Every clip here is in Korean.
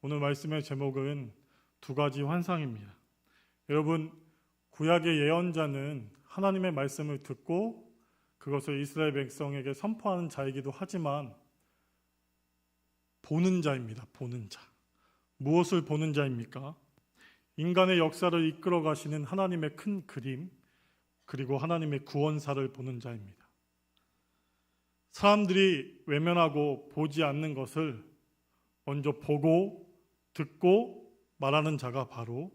오늘 말씀의 제목은 두 가지 환상입니다. 여러분, 구약의 예언자는 하나님의 말씀을 듣고 그것을 이스라엘 백성에게 선포하는 자이기도 하지만 보는 자입니다. 보는 자. 무엇을 보는 자입니까? 인간의 역사를 이끌어 가시는 하나님의 큰 그림, 그리고 하나님의 구원사를 보는 자입니다. 사람들이 외면하고 보지 않는 것을 먼저 보고 듣고 말하는 자가 바로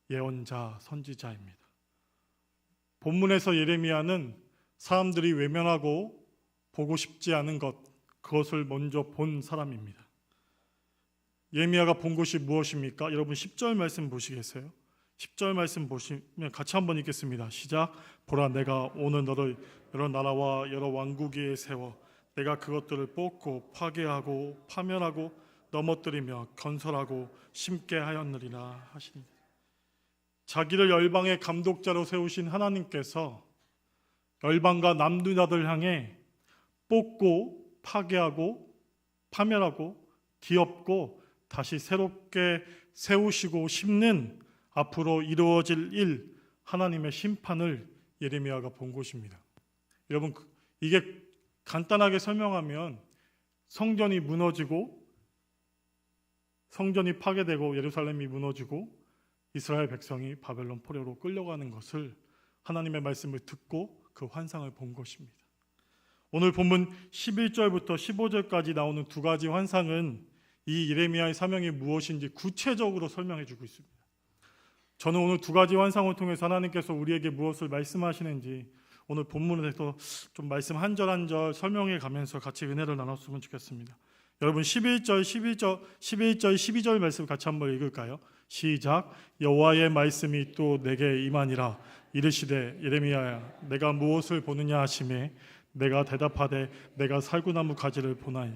예언자, 선지자입니다. 본문에서 예레미야는 사람들이 외면하고 보고 싶지 않은 것, 그것을 먼저 본 사람입니다. 예레미야가 본 것이 무엇입니까? 여러분 10절 말씀 보시겠어요? 10절 말씀 보시면 같이 한번 읽겠습니다. 시작. 보라, 내가 오늘 너를 여러 나라와 여러 왕국 위에 세워 내가 그것들을 뽑고 파괴하고 파멸하고 넘어뜨리며 건설하고 심게 하였느니라 하시니, 자기를 열방의 감독자로 세우신 하나님께서 열방과 남유다들 향해 뽑고 파괴하고 파멸하고 뒤엎고 다시 새롭게 세우시고 심는 앞으로 이루어질 일, 하나님의 심판을 예레미야가 본 것입니다. 여러분, 이게 간단하게 설명하면 성전이 무너지고 성전이 파괴되고 예루살렘이 무너지고 이스라엘 백성이 바벨론 포로로 끌려가는 것을 하나님의 말씀을 듣고 그 환상을 본 것입니다. 오늘 본문 11절부터 15절까지 나오는 두 가지 환상은 이 예레미야의 사명이 무엇인지 구체적으로 설명해 주고 있습니다. 저는 오늘 두 가지 환상을 통해서 하나님께서 우리에게 무엇을 말씀하시는지 오늘 본문에서 좀 말씀 한 절 한 절 설명해 가면서 같이 은혜를 나눴으면 좋겠습니다. 여러분 11절, 12절 말씀 같이 한번 읽을까요? 시작. 여호와의 말씀이 또 내게 임하니라. 이르시되 예레미야야, 내가 무엇을 보느냐 하시매 내가 대답하되 내가 살구나무 가지를 보나니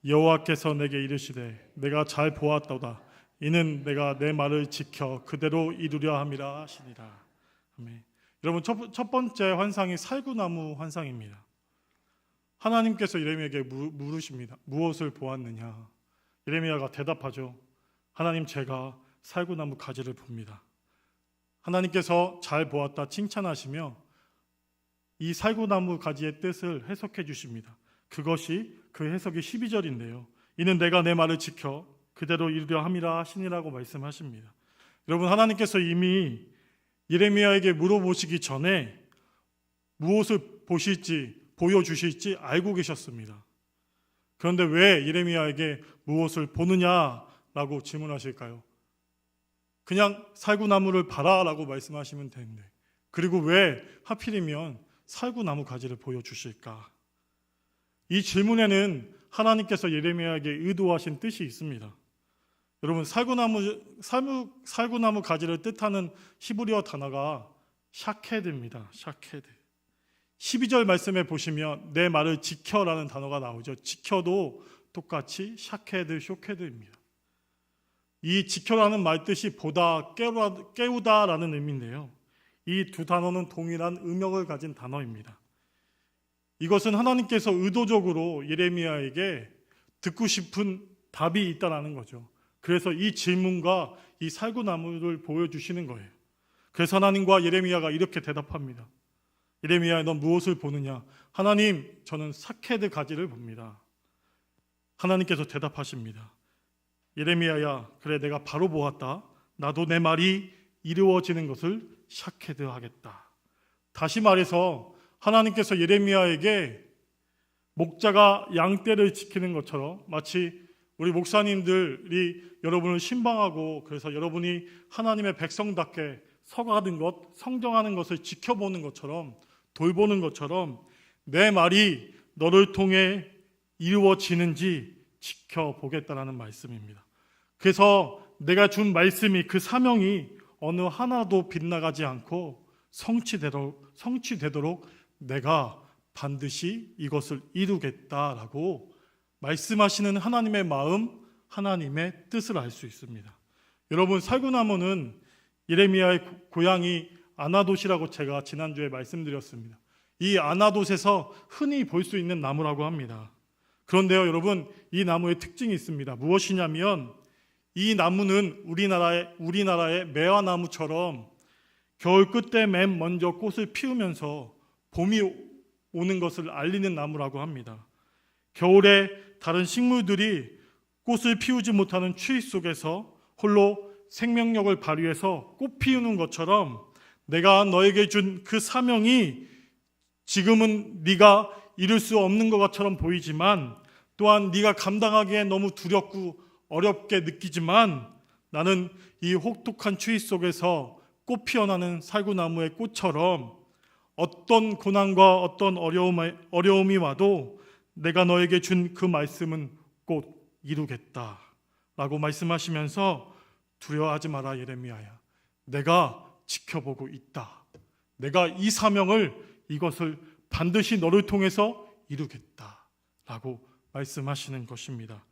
여호와께서 내게 이르시되 내가 잘 보았도다. 이는 내가 내 말을 지켜 그대로 이루려 함이라 하시니라. 아멘. 여러분 첫 번째 환상이 살구나무 환상입니다. 하나님께서 예레미야에게 물으십니다. 무엇을 보았느냐? 예레미야가 대답하죠. 하나님, 제가 살구나무 가지를 봅니다. 하나님께서 잘 보았다 칭찬하시며 이 살구나무 가지의 뜻을 해석해 주십니다. 그것이 그 해석이 12절인데요. 이는 내가 내 말을 지켜 그대로 이루려 함이라 하시니라고 말씀하십니다. 여러분, 하나님께서 이미 예레미야에게 물어보시기 전에 무엇을 보실지 보여주실지 알고 계셨습니다. 그런데 왜 예레미야에게 무엇을 보느냐라고 질문하실까요? 그냥 살구나무를 봐라라고 말씀하시면 되는데, 그리고 왜 하필이면 살구나무 가지를 보여주실까? 이 질문에는 하나님께서 예레미야에게 의도하신 뜻이 있습니다. 여러분, 살구나무 가지를 뜻하는 히브리어 단어가 샤케드입니다. 샤케드. 12절 말씀에 보시면 내 말을 지켜라는 단어가 나오죠. 지켜도 똑같이 샤케드, 쇼케드입니다. 이 지켜라는 말 뜻이 보다, 깨우다라는 의미인데요. 이 두 단어는 동일한 음역을 가진 단어입니다. 이것은 하나님께서 의도적으로 예레미야에게 듣고 싶은 답이 있다라는 거죠. 그래서 이 질문과 이 살구나무를 보여주시는 거예요. 그래서 하나님과 예레미야가 이렇게 대답합니다. 예레미야, 넌 무엇을 보느냐? 하나님, 저는 샤케드 가지를 봅니다. 하나님께서 대답하십니다. 예레미야야, 그래, 내가 바로 보았다. 나도 내 말이 이루어지는 것을 샤케드 하겠다. 다시 말해서 하나님께서 예레미야에게 목자가 양떼를 지키는 것처럼, 마치 우리 목사님들이 여러분을 신방하고 그래서 여러분이 하나님의 백성답게 서가는 것, 성정하는 것을 지켜보는 것처럼, 돌보는 것처럼 내 말이 너를 통해 이루어지는지 지켜보겠다라는 말씀입니다. 그래서 내가 준 말씀이, 그 사명이 어느 하나도 빗나가지 않고 성취되도록 내가 반드시 이것을 이루겠다라고 말씀하시는 하나님의 마음, 하나님의 뜻을 알 수 있습니다. 여러분, 살구나무는 예레미야의 고향이 아나돗이라고 제가 지난주에 말씀드렸습니다. 이 아나돗에서 흔히 볼 수 있는 나무라고 합니다. 그런데요, 여러분, 이 나무의 특징이 있습니다. 무엇이냐면 이 나무는 우리나라의 매화나무처럼 겨울 끝에 맨 먼저 꽃을 피우면서 봄이 오는 것을 알리는 나무라고 합니다. 겨울에 다른 식물들이 꽃을 피우지 못하는 추위 속에서 홀로 생명력을 발휘해서 꽃 피우는 것처럼 내가 너에게 준 그 사명이 지금은 네가 이룰 수 없는 것처럼 보이지만, 또한 네가 감당하기에 너무 두렵고 어렵게 느끼지만, 나는 이 혹독한 추위 속에서 꽃 피어나는 살구나무의 꽃처럼 어떤 고난과 어떤 어려움이 와도 내가 너에게 준 그 말씀은 꼭 이루겠다 라고 말씀하시면서, 두려워하지 마라 예레미야야, 내가 지켜보고 있다, 내가 이 사명을, 이것을 반드시 너를 통해서 이루겠다 라고 말씀하시는 것입니다.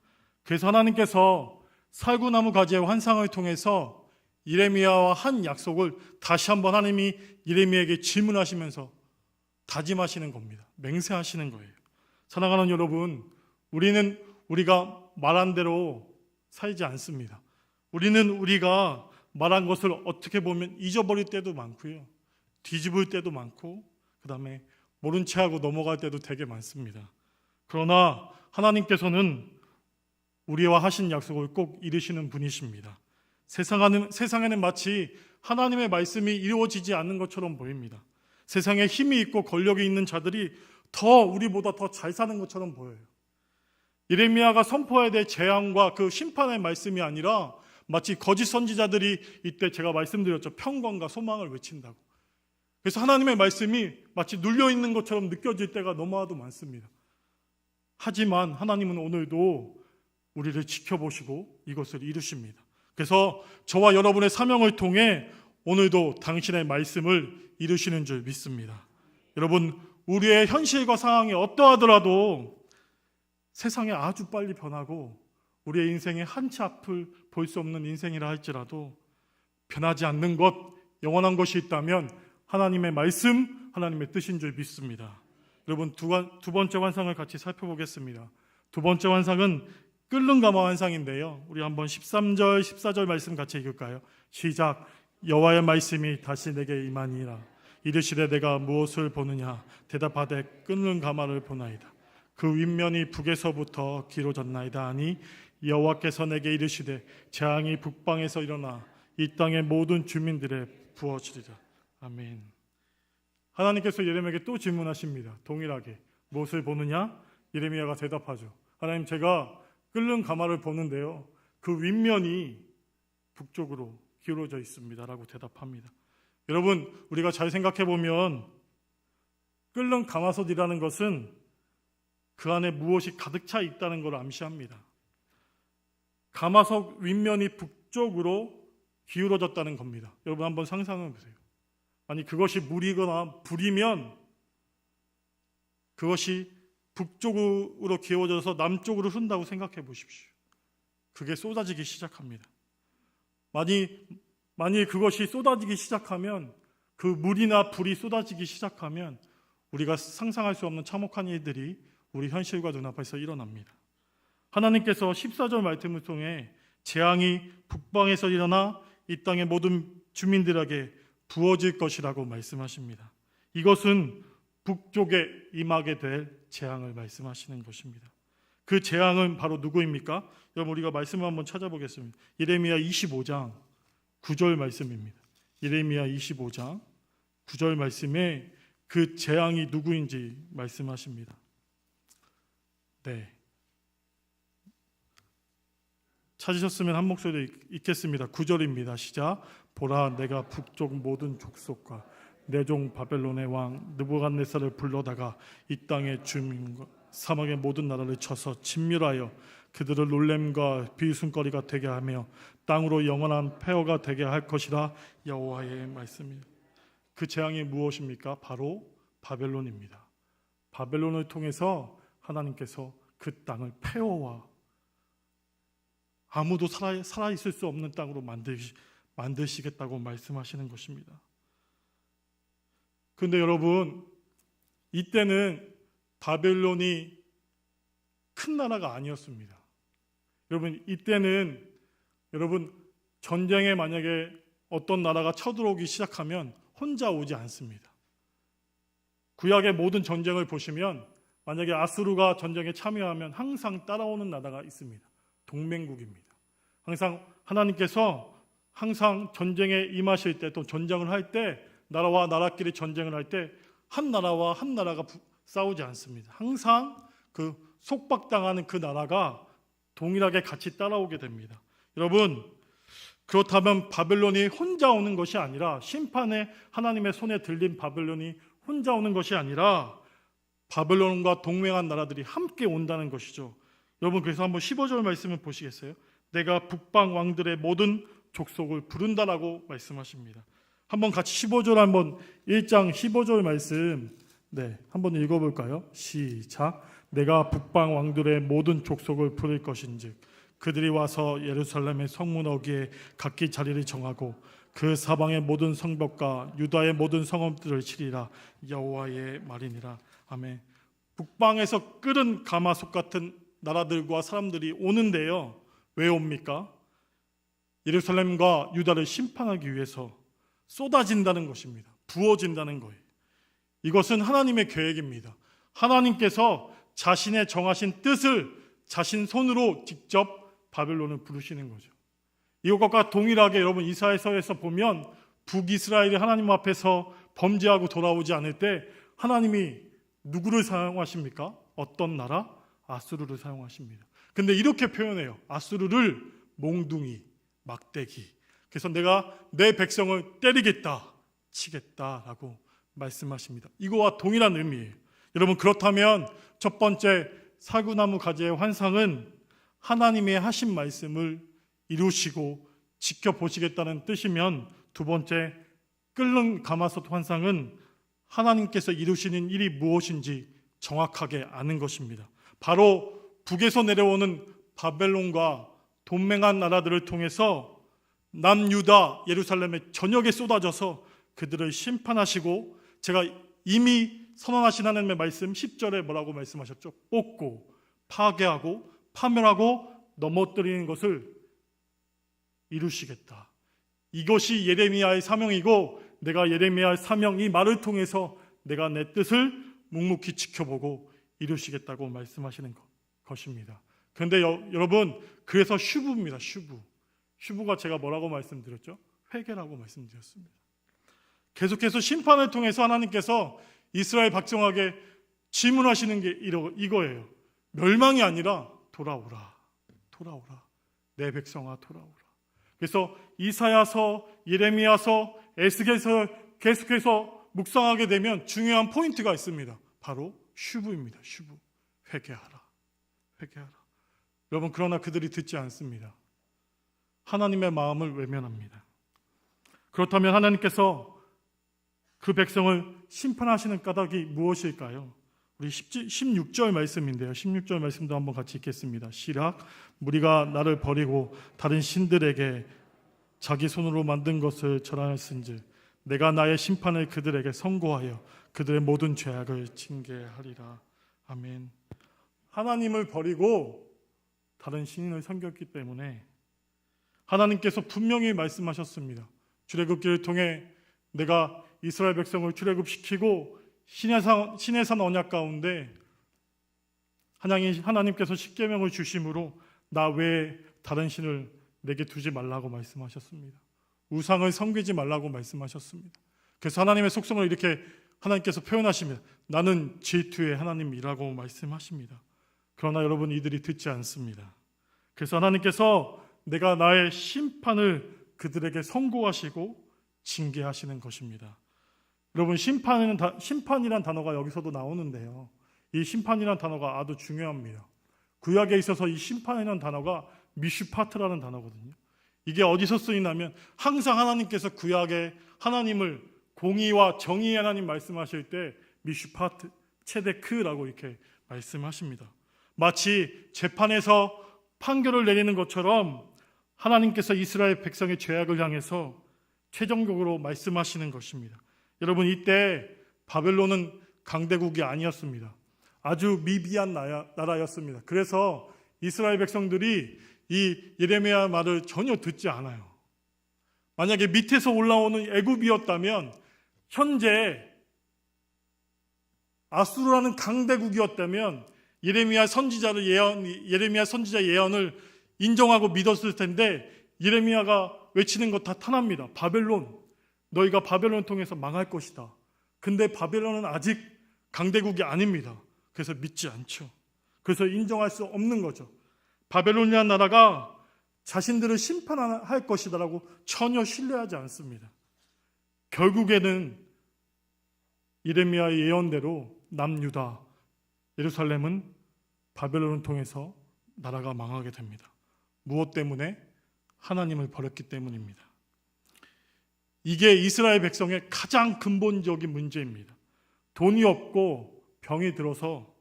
그래서 하나님께서 살구나무 가지의 환상을 통해서 예레미야와 한 약속을 다시 한번 하나님이 예레미야에게 질문하시면서 다짐하시는 겁니다. 맹세하시는 거예요. 사랑하는 여러분, 우리가 말한 대로 살지 않습니다. 우리가 말한 것을 어떻게 보면 잊어버릴 때도 많고요, 뒤집을 때도 많고, 그 다음에 모른 채 하고 넘어갈 때도 되게 많습니다. 그러나 하나님께서는 우리와 하신 약속을 꼭 이루시는 분이십니다. 세상에는 마치 하나님의 말씀이 이루어지지 않는 것처럼 보입니다. 세상에 힘이 있고 권력이 있는 자들이 우리보다 더 잘 사는 것처럼 보여요. 예레미야가 선포해야 될 재앙과 그 심판의 말씀이 아니라 마치 거짓 선지자들이, 이때 제가 말씀드렸죠, 평강과 소망을 외친다고. 그래서 하나님의 말씀이 마치 눌려있는 것처럼 느껴질 때가 너무나도 많습니다. 하지만 하나님은 오늘도 우리를 지켜보시고 이것을 이루십니다. 그래서 저와 여러분의 사명을 통해 오늘도 당신의 말씀을 이루시는 줄 믿습니다. 여러분, 우리의 현실과 상황이 어떠하더라도 세상이 아주 빨리 변하고 우리의 인생에 한치 앞을 볼 수 없는 인생이라 할지라도 변하지 않는 것, 영원한 것이 있다면 하나님의 말씀, 하나님의 뜻인 줄 믿습니다. 여러분, 두 번째 환상을 같이 살펴보겠습니다. 두 번째 환상은 끓는 가마 환상인데요, 우리 한번 13절, 14절 말씀 같이 읽을까요? 시작. 여호와의 말씀이 다시 내게 임하니라. 이르시되 내가 무엇을 보느냐? 대답하되 끓는 가마를 보나이다. 그 윗면이 북에서부터 길어졌나이다 하니 여호와께서 내게 이르시되 재앙이 북방에서 일어나 이 땅의 모든 주민들에 부어지리라. 아멘. 하나님께서 예레미야에게 또 질문하십니다. 동일하게 무엇을 보느냐? 예레미야가 대답하죠. 하나님, 제가 끓는 가마를 보는데요, 그 윗면이 북쪽으로 기울어져 있습니다 라고 대답합니다. 여러분, 우리가 잘 생각해 보면 끓는 가마솥이라는 것은 그 안에 무엇이 가득 차 있다는 걸 암시합니다. 가마솥 윗면이 북쪽으로 기울어졌다는 겁니다. 여러분, 한번 상상해 보세요. 아니, 그것이 물이거나 불이면 그것이 북쪽으로 기울어져서 남쪽으로 흐른다고 생각해 보십시오. 그게 쏟아지기 시작합니다. 만일 그것이 쏟아지기 시작하면, 그 물이나 불이 쏟아지기 시작하면 우리가 상상할 수 없는 참혹한 일들이 우리 현실과 눈앞에서 일어납니다. 하나님께서 14절 말씀을 통해 재앙이 북방에서 일어나 이 땅의 모든 주민들에게 부어질 것이라고 말씀하십니다. 이것은 북쪽에 임하게 될 재앙을 말씀하시는 것입니다. 그 재앙은 바로 누구입니까? 여러분, 우리가 말씀을 한번 찾아보겠습니다. 예레미야 25장 9절 말씀입니다. 예레미야 25장 9절 말씀에 그 재앙이 누구인지 말씀하십니다. 네, 찾으셨으면 한 목소리로 읽겠습니다. 9절입니다. 시작. 보라, 내가 북쪽 모든 족속과 내 종 바벨론의 왕 느부갓네살을 불러다가 이 땅의 주민과 사막의 모든 나라를 쳐서 진멸하여 그들을 놀램과 비웃음거리가 되게 하며 땅으로 영원한 폐허가 되게 할 것이라. 여호와의 말씀입니다. 그 재앙이 무엇입니까? 바로 바벨론입니다. 바벨론을 통해서 하나님께서 그 땅을 폐허와 아무도 살아있을 수 없는 땅으로 만드시겠다고 말씀하시는 것입니다. 그런데 여러분, 이때는 바벨론이 큰 나라가 아니었습니다. 여러분, 이때는 여러분, 전쟁에 만약에 어떤 나라가 쳐들어오기 시작하면 혼자 오지 않습니다. 구약의 모든 전쟁을 보시면 만약에 아수르가 전쟁에 참여하면 항상 따라오는 나라가 있습니다. 동맹국입니다. 항상 하나님께서 항상 전쟁에 임하실 때, 또 전쟁을 할 때, 나라와 나라끼리 전쟁을 할 때 한 나라와 한 나라가 싸우지 않습니다. 항상 그 속박당하는 그 나라가 동일하게 같이 따라오게 됩니다. 여러분, 그렇다면 바벨론이 혼자 오는 것이 아니라, 심판에 하나님의 손에 들린 바벨론이 혼자 오는 것이 아니라 바벨론과 동맹한 나라들이 함께 온다는 것이죠. 여러분, 그래서 한번 15절 말씀을 보시겠어요? 내가 북방 왕들의 모든 족속을 부른다라고 말씀하십니다. 한번 같이 15절, 한번 1장 15절 말씀 한번 읽어볼까요? 시작. 내가 북방 왕들의 모든 족속을 부를 것인즉 그들이 와서 예루살렘의 성문 어귀에 각기 자리를 정하고 그 사방의 모든 성벽과 유다의 모든 성읍들을 치리라. 여호와의 말이니라. 아멘. 북방에서 끓은 가마솥 같은 나라들과 사람들이 오는데요, 왜 옵니까? 예루살렘과 유다를 심판하기 위해서 쏟아진다는 것입니다. 부어진다는 거예요. 이것은 하나님의 계획입니다. 하나님께서 자신의 정하신 뜻을 자신 손으로 직접 바벨론을 부르시는 거죠. 이것과 동일하게 여러분, 이사야서에서 보면 북이스라엘이 하나님 앞에서 범죄하고 돌아오지 않을 때 하나님이 누구를 사용하십니까? 어떤 나라? 아수르를 사용하십니다. 근데 이렇게 표현해요. 아수르를 몽둥이, 막대기. 그래서 내가 내 백성을 때리겠다, 치겠다라고 말씀하십니다. 이거와 동일한 의미예요. 여러분, 그렇다면 첫 번째 사구나무 가지의 환상은 하나님의 하신 말씀을 이루시고 지켜보시겠다는 뜻이면, 두 번째 끓는 가마솥 환상은 하나님께서 이루시는 일이 무엇인지 정확하게 아는 것입니다. 바로 북에서 내려오는 바벨론과 동맹한 나라들을 통해서 남유다 예루살렘의 전역에 쏟아져서 그들을 심판하시고, 제가 이미 선언하신 하나님의 말씀 10절에 뭐라고 말씀하셨죠? 뽑고 파괴하고 파멸하고 넘어뜨리는 것을 이루시겠다. 이것이 예레미야의 사명이고, 내가 예레미야의 사명, 이 말을 통해서 내가 내 뜻을 묵묵히 지켜보고 이루시겠다고 말씀하시는 것입니다. 그런데 여러분, 그래서 슈브입니다. 슈브가 제가 뭐라고 말씀드렸죠? 회개라고 말씀드렸습니다. 계속해서 심판을 통해서 하나님께서 이스라엘 백성에게 질문하시는 게 이거예요. 멸망이 아니라 돌아오라. 내 백성아 돌아오라. 그래서 이사야서, 예레미야서, 에스겔서 계속해서 묵상하게 되면 중요한 포인트가 있습니다. 바로 슈브입니다. 슈브. 회개하라. 여러분, 그러나 그들이 듣지 않습니다. 하나님의 마음을 외면합니다. 그렇다면 하나님께서 그 백성을 심판하시는 까닭이 무엇일까요? 우리 16절 말씀인데요. 16절 말씀도 한번 같이 읽겠습니다. 시작. 무리가 나를 버리고 다른 신들에게 자기 손으로 만든 것을 절하였은즉 내가 나의 심판을 그들에게 선고하여 그들의 모든 죄악을 징계하리라. 아멘. 하나님을 버리고 다른 신을 섬겼기 때문에 하나님께서 분명히 말씀하셨습니다. 출애굽기를 통해 내가 이스라엘 백성을 출애굽시키고 신의 산 언약 가운데 하나님께서 십계명을 주심으로 나 외에 다른 신을 내게 두지 말라고 말씀하셨습니다. 우상을 섬기지 말라고 말씀하셨습니다. 그래서 하나님의 속성을 이렇게 하나님께서 표현하시면 나는 질투의 하나님이라고 말씀하십니다. 그러나 여러분, 이들이 듣지 않습니다. 그래서 하나님께서 내가 나의 심판을 그들에게 선고하시고 징계하시는 것입니다. 여러분, 심판이란 단어가 여기서도 나오는데요, 이 심판이란 단어가 아주 중요합니다. 구약에 있어서 이 심판이라는 단어가 미슈파트라는 단어거든요. 이게 어디서 쓰이냐면 항상 하나님께서 구약에 하나님을 공의와 정의의 하나님 말씀하실 때 미슈파트, 체데크라고 이렇게 말씀하십니다. 마치 재판에서 판결을 내리는 것처럼 하나님께서 이스라엘 백성의 죄악을 향해서 최종적으로 말씀하시는 것입니다. 여러분, 이때 바벨론은 강대국이 아니었습니다. 아주 미비한 나라였습니다. 그래서 이스라엘 백성들이 이 예레미야 말을 전혀 듣지 않아요. 만약에 밑에서 올라오는 애굽이었다면, 현재 아수르라는 강대국이었다면 예레미야 선지자 예언을 인정하고 믿었을 텐데, 예레미야가 외치는 것 다 탄압니다. 바벨론, 너희가 바벨론을 통해서 망할 것이다. 근데 바벨론은 아직 강대국이 아닙니다. 그래서 믿지 않죠. 그래서 인정할 수 없는 거죠. 바벨론이라는 나라가 자신들을 심판할 것이다라고 전혀 신뢰하지 않습니다. 결국에는 예레미야의 예언대로 남유다, 예루살렘은 바벨론을 통해서 나라가 망하게 됩니다. 무엇 때문에? 하나님을 버렸기 때문입니다. 이게 이스라엘 백성의 가장 근본적인 문제입니다. 돈이 없고 병이 들어서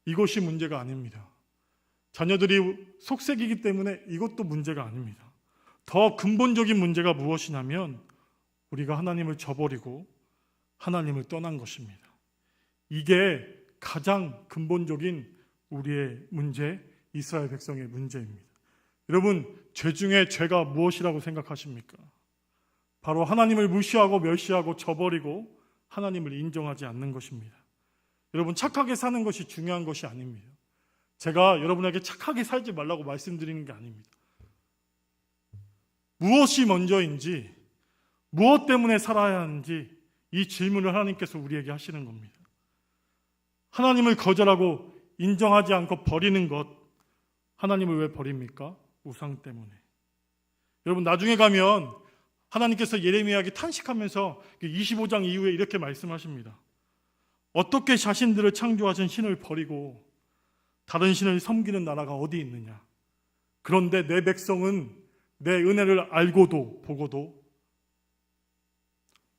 이것이 문제가 아닙니다. 자녀들이 속색이기 때문에 이것도 문제가 아닙니다. 더 근본적인 문제가 무엇이냐면 우리가 하나님을 저버리고 하나님을 떠난 것입니다. 이게 가장 근본적인 우리의 문제, 이스라엘 백성의 문제입니다. 여러분, 죄 중에 죄가 무엇이라고 생각하십니까? 바로 하나님을 무시하고 멸시하고 저버리고 하나님을 인정하지 않는 것입니다. 여러분, 착하게 사는 것이 중요한 것이 아닙니다. 제가 여러분에게 착하게 살지 말라고 말씀드리는 게 아닙니다. 무엇이 먼저인지, 무엇 때문에 살아야 하는지 이 질문을 하나님께서 우리에게 하시는 겁니다. 하나님을 거절하고 인정하지 않고 버리는 것, 하나님을 왜 버립니까? 우상 때문에. 여러분, 나중에 가면 하나님께서 예레미야에게 탄식하면서 25장 이후에 이렇게 말씀하십니다. 어떻게 자신들을 창조하신 신을 버리고 다른 신을 섬기는 나라가 어디 있느냐? 그런데 내 백성은 내 은혜를 알고도 보고도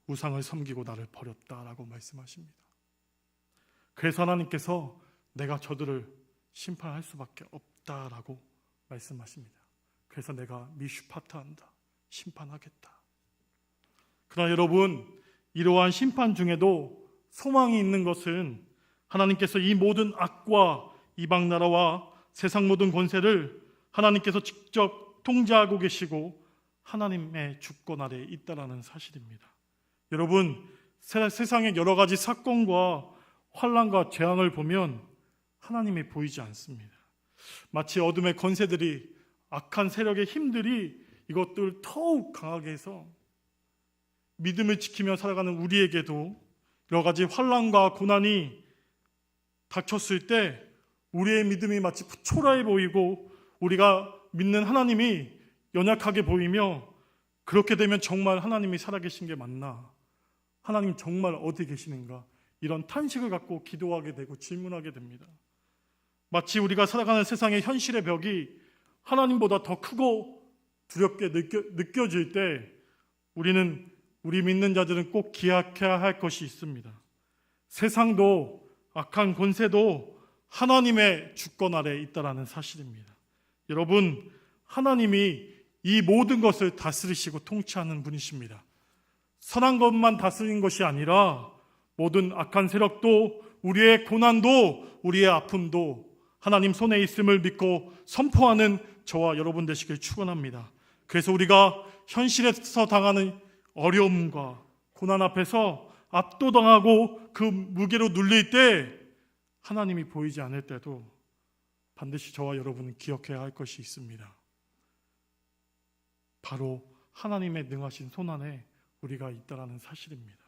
우상을 섬기고 나를 버렸다라고 말씀하십니다. 그래서 하나님께서 내가 저들을 심판할 수밖에 없다라고 말씀하십니다. 그래서 내가 미슈파트한다, 심판하겠다. 그러나 여러분, 이러한 심판 중에도 소망이 있는 것은 하나님께서 이 모든 악과 이방 나라와 세상 모든 권세를 하나님께서 직접 통제하고 계시고 하나님의 주권 아래에 있다라는 사실입니다. 여러분, 세상의 여러 가지 사건과 환난과 재앙을 보면 하나님이 보이지 않습니다. 마치 어둠의 권세들이, 악한 세력의 힘들이 이것들을 더욱 강하게 해서 믿음을 지키며 살아가는 우리에게도 여러 가지 환난과 고난이 닥쳤을 때 우리의 믿음이 마치 초라해 보이고 우리가 믿는 하나님이 연약하게 보이며, 그렇게 되면 정말 하나님이 살아계신 게 맞나? 하나님 정말 어디 계시는가? 이런 탄식을 갖고 기도하게 되고 질문하게 됩니다. 마치 우리가 살아가는 세상의 현실의 벽이 하나님보다 더 크고 두렵게 느껴질 때 우리 믿는 자들은 꼭 기억해야 할 것이 있습니다. 세상도 악한 권세도 하나님의 주권 아래에 있다라는 사실입니다. 여러분, 하나님이 이 모든 것을 다스리시고 통치하는 분이십니다. 선한 것만 다스린 것이 아니라 모든 악한 세력도, 우리의 고난도, 우리의 아픔도 하나님 손에 있음을 믿고 선포하는 저와 여러분 되시길 축원합니다. 그래서 우리가 현실에서 당하는 어려움과 고난 앞에서 압도당하고 그 무게로 눌릴 때 하나님이 보이지 않을 때도 반드시 저와 여러분은 기억해야 할 것이 있습니다. 바로 하나님의 능하신 손안에 우리가 있다라는 사실입니다.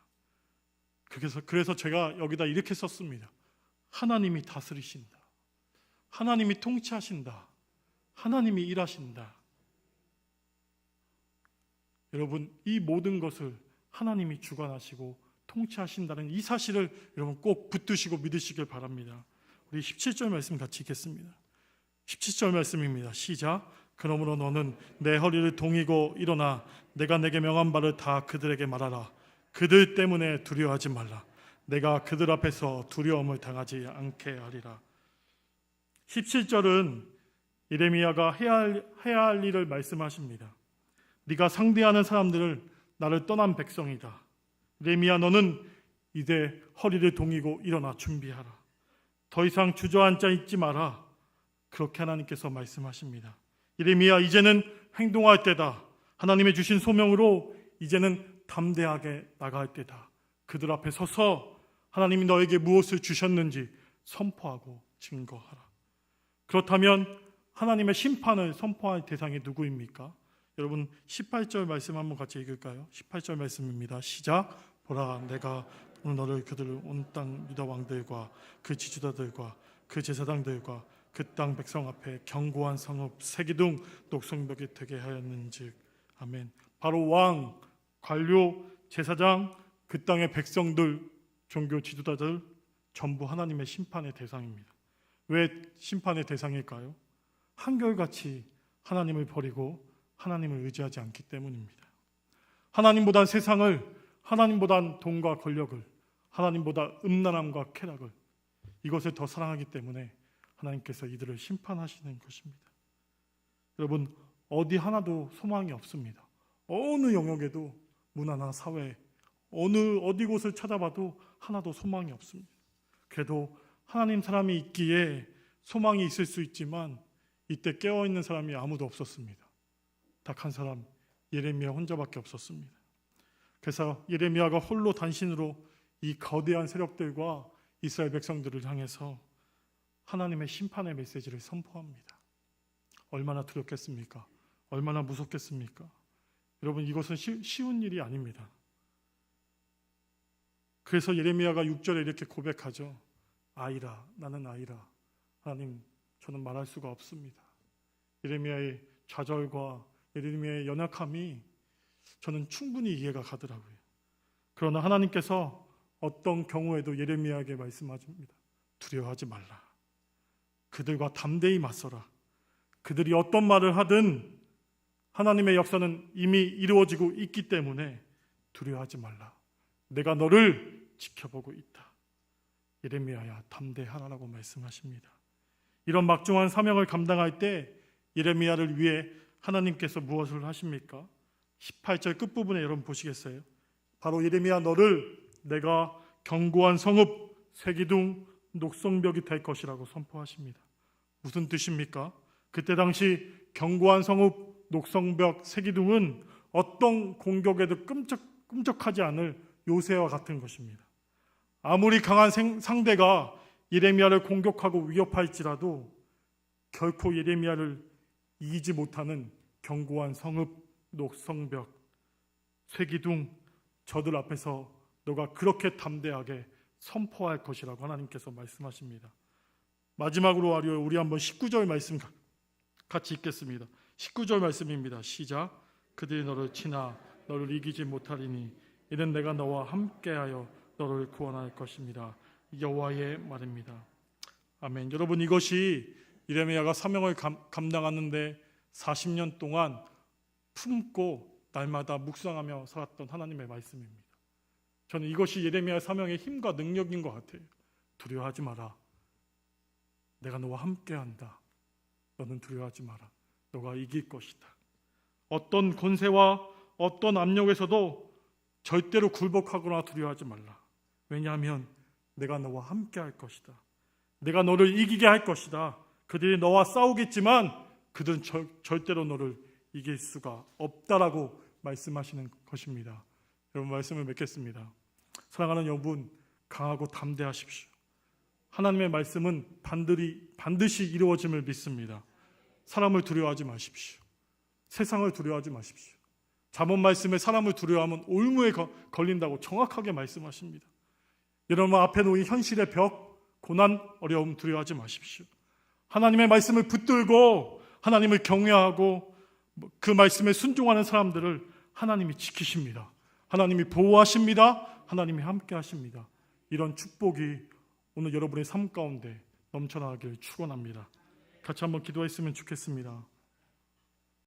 그래서 제가 여기다 이렇게 썼습니다. 하나님이 다스리신다. 하나님이 통치하신다. 하나님이 일하신다. 여러분, 이 모든 것을 하나님이 주관하시고 통치하신다는 이 사실을 여러분 꼭 붙드시고 믿으시길 바랍니다. 우리 17절 말씀 같이 읽겠습니다. 17절 말씀입니다. 시작. 그러므로 너는 내 허리를 동이고 일어나 내가 내게 명한 바를 다 그들에게 말하라. 그들 때문에 두려워하지 말라. 내가 그들 앞에서 두려움을 당하지 않게 하리라. 17절은 예레미야가 해야 할 일을 말씀하십니다. 네가 상대하는 사람들을 나를 떠난 백성이다. 예레미야, 너는 이제 허리를 동이고 일어나 준비하라. 더 이상 주저앉아 있지 마라. 그렇게 하나님께서 말씀하십니다. 예레미야, 이제는 행동할 때다. 하나님의 주신 소명으로 이제는 담대하게 나갈 때다. 그들 앞에 서서 하나님이 너에게 무엇을 주셨는지 선포하고 증거하라. 그렇다면 하나님의 심판을 선포할 대상이 누구입니까? 여러분 18절 말씀 한번 같이 읽을까요? 18절 말씀입니다. 시작. 보라, 내가 오늘 너를 그들 온 땅 유다 왕들과 그 지주자들과 그 제사장들과 그 땅 백성 앞에 견고한 성읍 세기둥 녹성벽이 되게 하였는즉. 아멘. 바로 왕, 관료, 제사장, 그 땅의 백성들, 종교 지도자들 전부 하나님의 심판의 대상입니다. 왜 심판의 대상일까요? 한결같이 하나님을 버리고 하나님을 의지하지 않기 때문입니다. 하나님보단 세상을, 하나님보단 돈과 권력을, 하나님보다 음란함과 쾌락을, 이것을 더 사랑하기 때문에 하나님께서 이들을 심판하시는 것입니다. 여러분, 어디 하나도 소망이 없습니다. 어느 영역에도, 문화나 사회, 어디 곳을 찾아봐도 하나도 소망이 없습니다. 그래도 하나님 사람이 있기에 소망이 있을 수 있지만 이때 깨어있는 사람이 아무도 없었습니다. 딱 한 사람, 예레미야 혼자밖에 없었습니다. 그래서 예레미야가 홀로 단신으로 이 거대한 세력들과 이스라엘 백성들을 향해서 하나님의 심판의 메시지를 선포합니다. 얼마나 두렵겠습니까? 얼마나 무섭겠습니까? 여러분, 이것은 쉬운 일이 아닙니다. 그래서 예레미야가 6절에 이렇게 고백하죠. 아이라, 나는 아이라. 하나님, 저는 말할 수가 없습니다. 예레미야의 좌절과 예레미야의 연약함이 저는 충분히 이해가 가더라고요. 그러나 하나님께서 어떤 경우에도 예레미야에게 말씀하십니다. 두려워하지 말라. 그들과 담대히 맞서라. 그들이 어떤 말을 하든 하나님의 역사는 이미 이루어지고 있기 때문에 두려워하지 말라. 내가 너를 지켜보고 있다. 예레미야야, 담대하라라고 말씀하십니다. 이런 막중한 사명을 감당할 때 예레미야를 위해 하나님께서 무엇을 하십니까? 18절 끝부분에 여러분 보시겠어요? 바로 예레미야, 너를 내가 견고한 성읍 세기둥 녹성벽이 될 것이라고 선포하십니다. 무슨 뜻입니까? 그때 당시 견고한 성읍 녹성벽 세기둥은 어떤 공격에도 끔찍하지 않을 요새와 같은 것입니다. 아무리 강한 상대가 예레미야를 공격하고 위협할지라도 결코 예레미야를 이기지 못하는 견고한 성읍 녹성벽 쇠기둥, 저들 앞에서 너가 그렇게 담대하게 선포할 것이라고 하나님께서 말씀하십니다. 마지막으로 우리 한번 19절 말씀 같이 읽겠습니다. 19절 말씀입니다. 시작. 그들이 너를 치나 너를 이기지 못하리니 이는 내가 너와 함께하여 너를 구원할 것입니다. 여호와의 말입니다. 아멘. 여러분, 이것이 예레미야가 사명을 감당하는데 40년 동안 품고 날마다 묵상하며 살았던 하나님의 말씀입니다. 저는 이것이 예레미야 사명의 힘과 능력인 것 같아요. 두려워하지 마라. 내가 너와 함께한다. 너는 두려워하지 마라. 너가 이길 것이다. 어떤 권세와 어떤 압력에서도 절대로 굴복하거나 두려워하지 말라. 왜냐하면 내가 너와 함께할 것이다. 내가 너를 이기게 할 것이다. 그들이 너와 싸우겠지만 그들은 절대로 너를 이길 수가 없다라고 말씀하시는 것입니다. 여러분, 말씀을 맺겠습니다. 사랑하는 여러분, 강하고 담대하십시오. 하나님의 말씀은 반드시 이루어짐을 믿습니다. 사람을 두려워하지 마십시오. 세상을 두려워하지 마십시오. 잠언 말씀에 사람을 두려워하면 올무에 걸린다고 정확하게 말씀하십니다. 여러분 앞에 놓인 현실의 벽, 고난, 어려움 두려워하지 마십시오. 하나님의 말씀을 붙들고 하나님을 경외하고 그 말씀에 순종하는 사람들을 하나님이 지키십니다. 하나님이 보호하십니다. 하나님이 함께 하십니다. 이런 축복이 오늘 여러분의 삶 가운데 넘쳐나기를 축원합니다. 같이 한번 기도했으면 좋겠습니다.